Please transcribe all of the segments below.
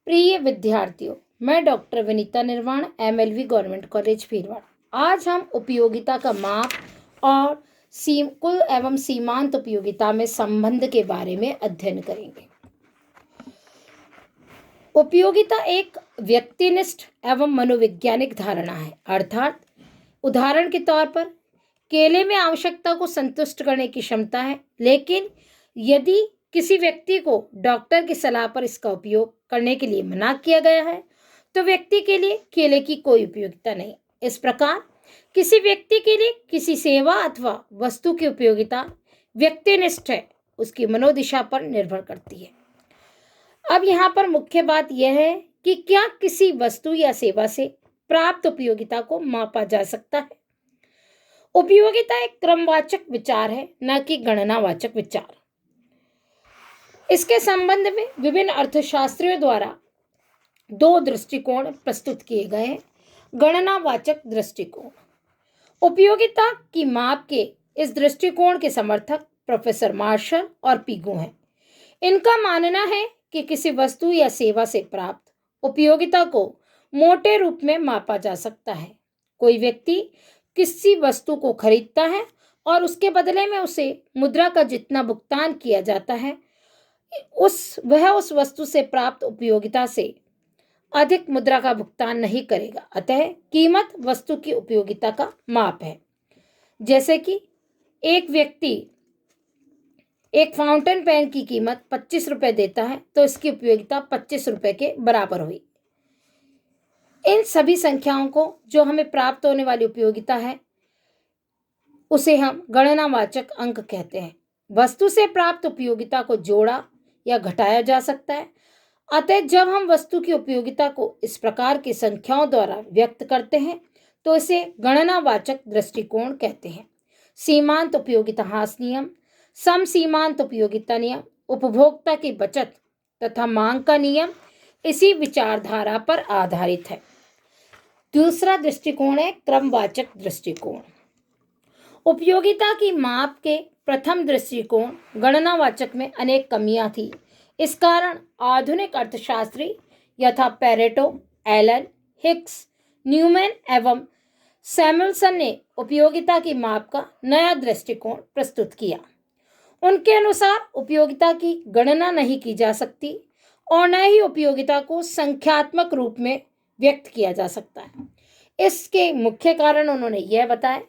प्रिय विद्यार्थियों, मैं डॉक्टर विनीता निर्वाण, एमएलवी गवर्नमेंट कॉलेज भीलवाड़ा। आज हम उपयोगिता का माप और कुल एवं सीमांत उपयोगिता में संबंध के बारे में अध्ययन करेंगे। उपयोगिता एक व्यक्तिनिष्ठ एवं मनोवैज्ञानिक धारणा है, अर्थात उदाहरण के तौर पर केले में आवश्यकता को संतुष्ट करने की क्षमता है, लेकिन यदि किसी व्यक्ति को डॉक्टर की सलाह पर इसका उपयोग करने के लिए मना किया गया है तो व्यक्ति के लिए केले की कोई उपयोगिता नहीं। इस प्रकार किसी व्यक्ति के लिए किसी सेवा अथवा वस्तु की उपयोगिता व्यक्तिनिष्ठ है, उसकी मनोदिशा पर निर्भर करती है। अब यहाँ पर मुख्य बात यह है कि क्या किसी वस्तु या सेवा से प्राप्त उपयोगिता को मापा जा सकता है। उपयोगिता एक क्रमवाचक विचार है, न कि गणनावाचक विचार। इसके संबंध में विभिन्न अर्थशास्त्रियों द्वारा दो दृष्टिकोण प्रस्तुत किए गए हैं। गणनावाचक दृष्टिकोण। उपयोगिता की माप के इस दृष्टिकोण के समर्थक प्रोफेसर मार्शल और पीगू हैं। इनका मानना है कि किसी वस्तु या सेवा से प्राप्त उपयोगिता को मोटे रूप में मापा जा सकता है। कोई व्यक्ति किसी वस्तु को खरीदता है और उसके बदले में उसे मुद्रा का जितना भुगतान किया जाता है वह उस वस्तु से प्राप्त उपयोगिता से अधिक मुद्रा का भुगतान नहीं करेगा। अतः कीमत वस्तु की उपयोगिता का माप है। जैसे कि एक व्यक्ति एक फाउंटेन पेन की कीमत 25 रुपए देता है तो इसकी उपयोगिता 25 रुपए के बराबर हुई। इन सभी संख्याओं को जो हमें प्राप्त होने वाली उपयोगिता है उसे हम गणनावाचक अंक कहते हैं। वस्तु से प्राप्त उपयोगिता को जोड़ा या घटाया जा सकता है। अतः जब हम वस्तु की उपयोगिता को इस प्रकार की संख्याओं द्वारा व्यक्त करते हैं तो इसे गणनावाचक दृष्टिकोण कहते हैं। सीमांत उपयोगिता ह्रास नियम, सम सीमांत उपयोगिता नियम, उपभोक्ता की बचत तथा मांग का नियम इसी विचारधारा पर आधारित है। दूसरा दृष्टिकोण है क्रमवाचक दृष्टिकोण। उपयोगिता की माप के प्रथम दृष्टिकोण गणनावाचक में अनेक कमियां थी। इस कारण आधुनिक अर्थशास्त्री यथा पेरेटो, एलन, हिक्स, न्यूमैन एवं सैमुअल्सन ने उपयोगिता की माप का नया दृष्टिकोण प्रस्तुत किया। उनके अनुसार उपयोगिता की गणना नहीं की जा सकती और न ही उपयोगिता को संख्यात्मक रूप में व्यक्त किया जा सकता है। इसके मुख्य कारण उन्होंने यह बताया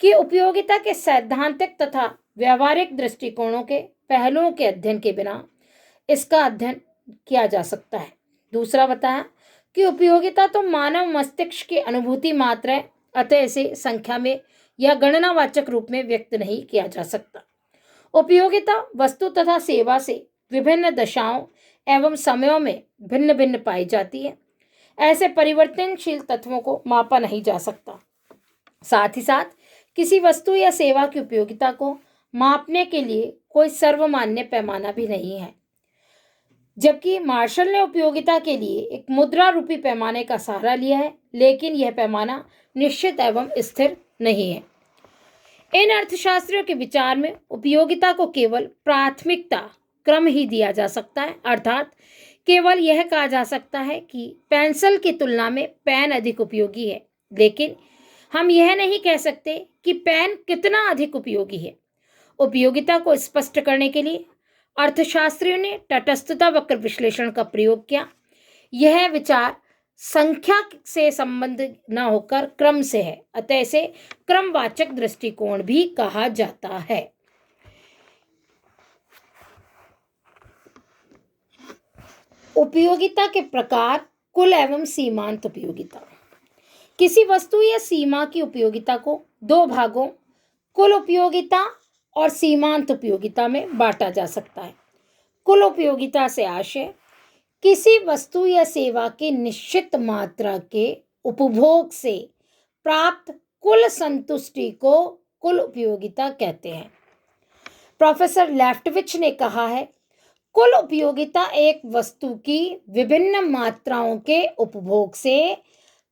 कि उपयोगिता के सैद्धांतिक तथा व्यावहारिक दृष्टिकोणों के पहलुओं के अध्ययन के बिना इसका अध्ययन किया जा सकता है। दूसरा बताया कि उपयोगिता तो मानव मस्तिष्क की अनुभूति मात्र है, अतः इसे संख्या में या गणनावाचक रूप में व्यक्त नहीं किया जा सकता। उपयोगिता वस्तु तथा सेवा से विभिन्न दशाओं एवं समयों में भिन्न भिन्न पाई जाती है। ऐसे परिवर्तनशील तत्वों को मापा नहीं जा सकता। साथ ही साथ किसी वस्तु या सेवा की उपयोगिता को मापने के लिए कोई सर्वमान्य पैमाना भी नहीं है। जबकि मार्शल ने उपयोगिता के लिए एक मुद्रा रूपी पैमाने का सहारा लिया है, लेकिन यह पैमाना निश्चित एवं स्थिर नहीं है। इन अर्थशास्त्रियों के विचार में उपयोगिता को केवल प्राथमिकता क्रम ही दिया जा सकता है, अर्थात केवल यह कहा जा सकता है कि पेंसिल की तुलना में पेन अधिक उपयोगी है, लेकिन हम यह नहीं कह सकते कि पेन कितना अधिक उपयोगी है। उपयोगिता को स्पष्ट करने के लिए अर्थशास्त्रियों ने तटस्थता वक्र विश्लेषण का प्रयोग किया। यह विचार संख्या से संबंध न होकर क्रम से है, अतः इसे क्रमवाचक दृष्टिकोण भी कहा जाता है। उपयोगिता के प्रकार कुल एवं सीमांत उपयोगिता। किसी वस्तु या सीमा की उपयोगिता को दो भागों कुल उपयोगिता और सीमांत उपयोगिता में बांटा जा सकता है। कुल उपयोगिता से आशय किसी वस्तु या सेवा की निश्चित मात्रा के उपभोग से प्राप्त कुल संतुष्टि को कुल उपयोगिता कहते हैं। प्रोफेसर लेफ्टविच ने कहा है, कुल उपयोगिता एक वस्तु की विभिन्न मात्राओं के उपभोग से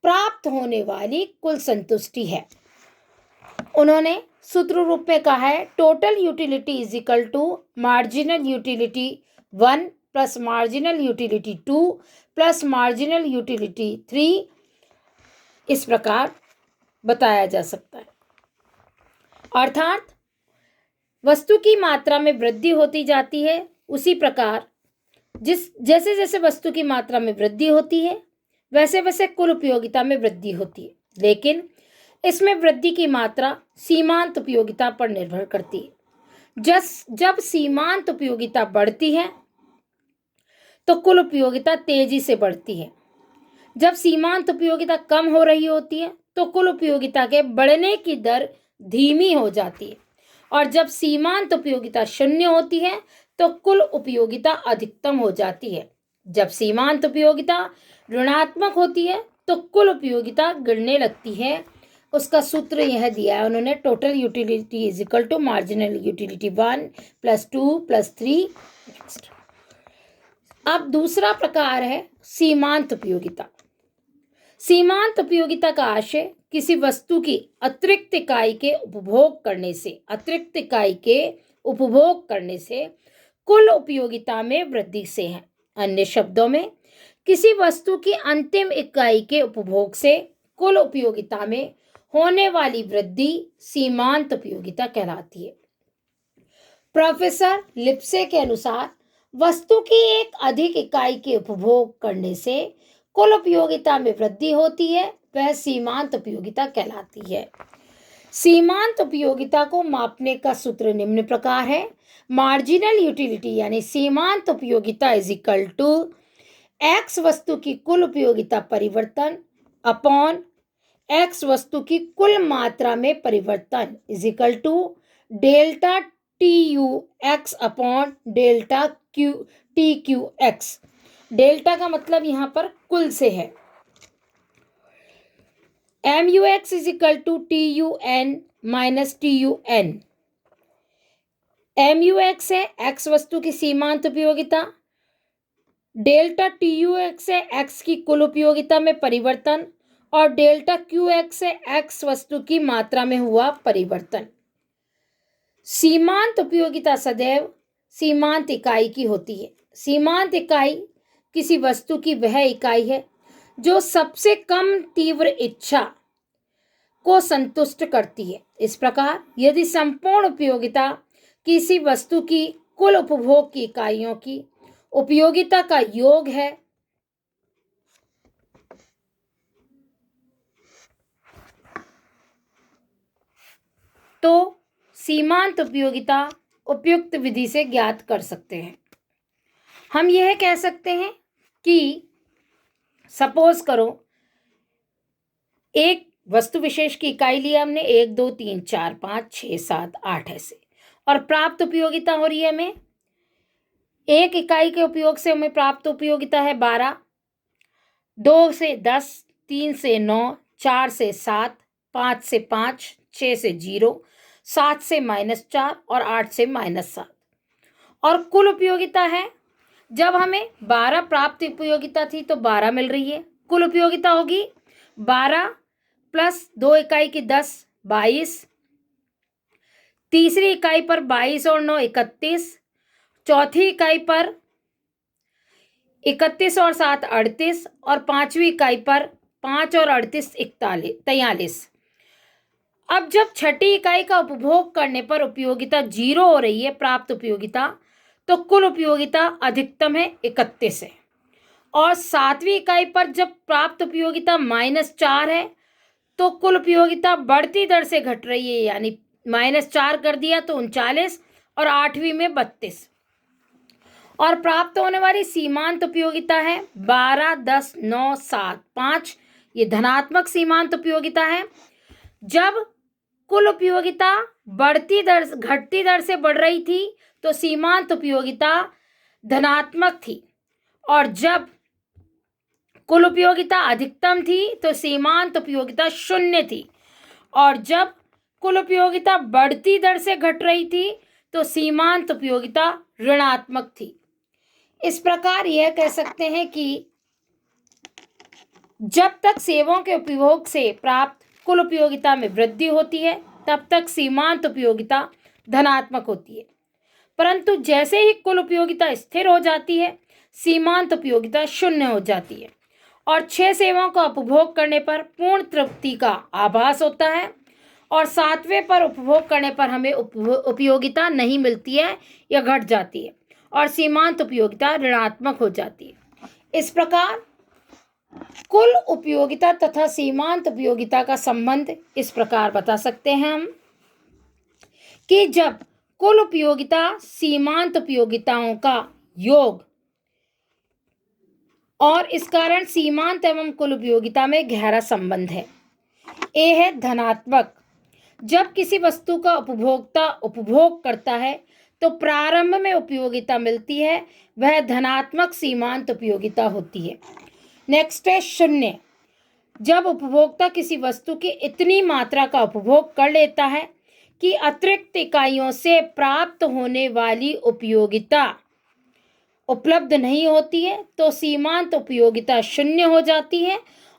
प्राप्त होने वाली कुल संतुष्टि है। उन्होंने सूत्र रूप में कहा है, total utility is equal to marginal utility 1 plus marginal utility 2 plus marginal utility 3, इस प्रकार बताया जा सकता है। अर्थात वस्तु की मात्रा में वृद्धि होती जाती है, उसी प्रकार जैसे जैसे वस्तु की मात्रा में वृद्धि होती है वैसे वैसे कुल उपयोगिता में वृद्धि होती है, लेकिन इसमें वृद्धि की मात्रा सीमांत उपयोगिता पर निर्भर करती है। जब सीमांत उपयोगिता बढ़ती है तो कुल उपयोगिता तेजी से बढ़ती है। जब सीमांत उपयोगिता कम हो रही होती है तो कुल उपयोगिता के बढ़ने की दर धीमी हो जाती है, और जब सीमांत उपयोगिता शून्य होती है तो कुल उपयोगिता अधिकतम हो जाती है। जब सीमांत उपयोगिता ऋणात्मक होती है तो कुल उपयोगिता गिरने लगती है। उसका सूत्र यह दिया है उन्होंने, total utility is equal to marginal utility 1 plus 2 plus 3। अब दूसरा प्रकार है सीमांत उपयोगिता। सीमांत उपयोगिता का आशय किसी वस्तु की अतिरिक्त इकाई के उपभोग करने से कुल उपयोगिता में वृद्धि से है। अन्य शब्दों में, किसी वस्तु की अंतिम इकाई के उपभोग से कुल उपयोगिता में होने वाली वृद्धि सीमांत उपयोगिता कहलाती है। प्रोफेसर लिप्से के अनुसार वस्तु की एक अधिक इकाई के उपभोग करने से कुल उपयोगिता में वृद्धि होती है, वह सीमांत उपयोगिता कहलाती है। सीमांत उपयोगिता को मापने का सूत्र निम्न प्रकार है, मार्जिनल यूटिलिटी यानी सीमांत उपयोगिता इज इक्वल टू एक्स वस्तु की कुल उपयोगिता परिवर्तन अपॉन एक्स वस्तु की कुल मात्रा में परिवर्तन is equal to delta T U X upon delta T Q X. Delta का मतलब यहाँ पर कुल से है। M U X is equal to T U N minus T U N. M U X है एक्स वस्तु की सीमांत उपयोगिता, डेल्टा टी यू एक्स है एक्स की कुल उपयोगिता में परिवर्तन, और डेल्टा क्यू एक्स है एक्स वस्तु की मात्रा में हुआ परिवर्तन। सीमांत उपयोगिता सदैव सीमांत इकाई की होती है। सीमांत इकाई किसी वस्तु की वह इकाई है जो सबसे कम तीव्र इच्छा को संतुष्ट करती है। इस प्रकार यदि संपूर्ण उपयोगिता किसी वस्तु की कुल उपभोग की इकाइयों की उपयोगिता का योग है तो सीमांत उपयोगिता उपयुक्त विधि से ज्ञात कर सकते हैं। हम यह कह सकते हैं कि सपोज करो एक वस्तु विशेष की इकाई लिया हमने 1 2 3 4 5 6 7 8 ऐसे, और प्राप्त उपयोगिता हो रही है हमें, एक इकाई के उपयोग से हमें प्राप्त उपयोगिता है 12, 2 से 10, 3 से 9, 4 से 7, 5 से 5, 6 से 0, 7 से -4 और 8 से -7। और कुल उपयोगिता है, जब हमें 12 प्राप्त उपयोगिता थी तो 12 मिल रही है, कुल उपयोगिता होगी 12 प्लस 2 इकाई की 10 22, तीसरी इकाई पर 22 और 9 31, चौथी इकाई पर 31 और 7 38, और पांचवी इकाई पर 5 और 38 43। अब जब छठी इकाई का उपभोग करने पर उपयोगिता 0 हो रही है प्राप्त उपयोगिता, तो कुल उपयोगिता अधिकतम है 31 है, और सातवीं इकाई पर जब प्राप्त उपयोगिता -4 है तो कुल उपयोगिता बढ़ती दर से घट रही है, यानी -4 कर दिया तो 39, और आठवीं में 32, और प्राप्त होने वाली सीमांत उपयोगिता है 12 10 9 7 5। ये धनात्मक सीमांत उपयोगिता है। जब कुल उपयोगिता घटती दर से बढ़ रही थी तो सीमांत उपयोगिता धनात्मक थी, और जब कुल उपयोगिता अधिकतम थी तो सीमांत उपयोगिता 0 थी, और जब कुल उपयोगिता बढ़ती दर से घट रही थी तो सीमांत उपयोगिता ऋणात्मक थी। इस प्रकार यह कह सकते हैं कि जब तक सेवाओं के उपभोग से प्राप्त कुल उपयोगिता में वृद्धि होती है तब तक सीमांत उपयोगिता धनात्मक होती है, परंतु जैसे ही कुल उपयोगिता स्थिर हो जाती है, सीमांत उपयोगिता शून्य हो जाती है और 6 सेवाओं का उपभोग करने पर पूर्ण तृप्ति का आभास होता है और 7वें पर उपभोग करने पर हमें उपयोगिता नहीं मिलती है या घट जाती है और सीमांत उपयोगिता ऋणात्मक हो जाती है। इस प्रकार कुल उपयोगिता तथा सीमांत उपयोगिता का संबंध इस प्रकार बता सकते हैं हम कि जब कुल उपयोगिता सीमांत उपयोगिताओं का योग और इस कारण सीमांत एवं कुल उपयोगिता में गहरा संबंध है। ए है धनात्मक। जब किसी वस्तु का उपभोक्ता उपभोग करता है तो प्रारंभ में उपयोगिता मिलती है, वह धनात्मक सीमांत उपयोगिता होती है। नेक्स्ट है शून्य। जब उपभोक्ता किसी वस्तु की इतनी मात्रा का उपभोग कर लेता है कि अतिरिक्त इकाइयों से प्राप्त होने वाली उपयोगिता उपलब्ध नहीं होती है तो सीमांत उपयोगिता शून्य हो जाती है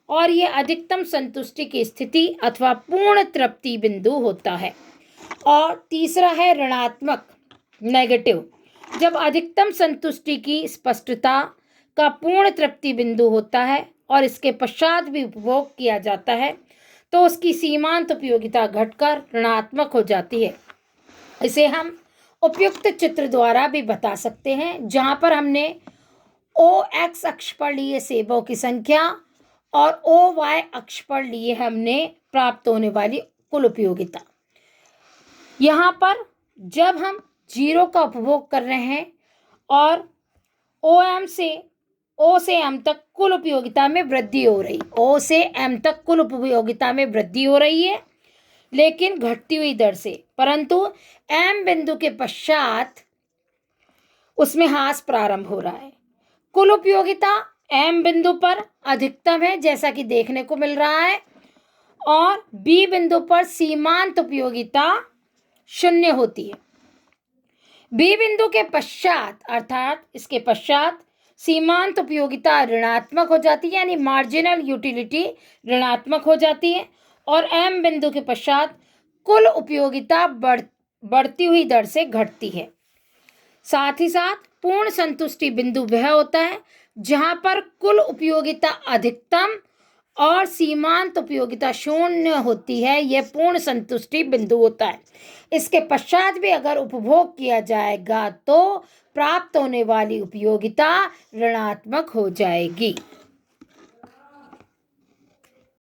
और यह अधिकतम संतुष्टि की स्थिति अथवा पूर्ण तृप्ति बिंदु होता है। और तीसरा है ऋणात्मक, नेगेटिव। जब अधिकतम संतुष्टि की स्पष्टता का पूर्ण तृप्ति बिंदु होता है और इसके पश्चात भी उपभोग किया जाता है तो उसकी सीमांत उपयोगिता घटकर ऋणात्मक हो जाती है। इसे हम उपयुक्त चित्र द्वारा भी बता सकते हैं, जहां पर हमने ओ एक्स अक्ष पर लिए सेवों की संख्या और ओ वाई अक्ष पर लिए हमने प्राप्त होने वाली कुल उपयोगिता। यहाँ पर जब हम 0 का उपभोग कर रहे हैं और ओ से एम तक कुल उपयोगिता में वृद्धि हो रही, ओ से एम तक कुल उपयोगिता में वृद्धि हो रही है लेकिन घटती हुई दर से, परंतु एम बिंदु के पश्चात उसमें ह्रास प्रारंभ हो रहा है। कुल उपयोगिता एम बिंदु पर अधिकतम है जैसा कि देखने को मिल रहा है और बी बिंदु पर सीमांत उपयोगिता शून्य होती है। बी बिंदु के पश्चात अर्थात इसके पश्चात सीमांत उपयोगिता ऋणात्मक हो जाती है, यानी मार्जिनल यूटिलिटी ऋणात्मक हो जाती है और एम बिंदु के पश्चात कुल उपयोगिता बढ़ती हुई दर से घटती है। साथ ही साथ पूर्ण संतुष्टि बिंदु वह होता है जहां पर कुल उपयोगिता अधिकतम और सीमांत उपयोगिता शून्य होती है। यह पूर्ण संतुष्टि बिंदु होता है। इसके पश्चात भी अगर उपभोग किया जाएगा तो प्राप्त होने वाली उपयोगिता ऋणात्मक हो जाएगी।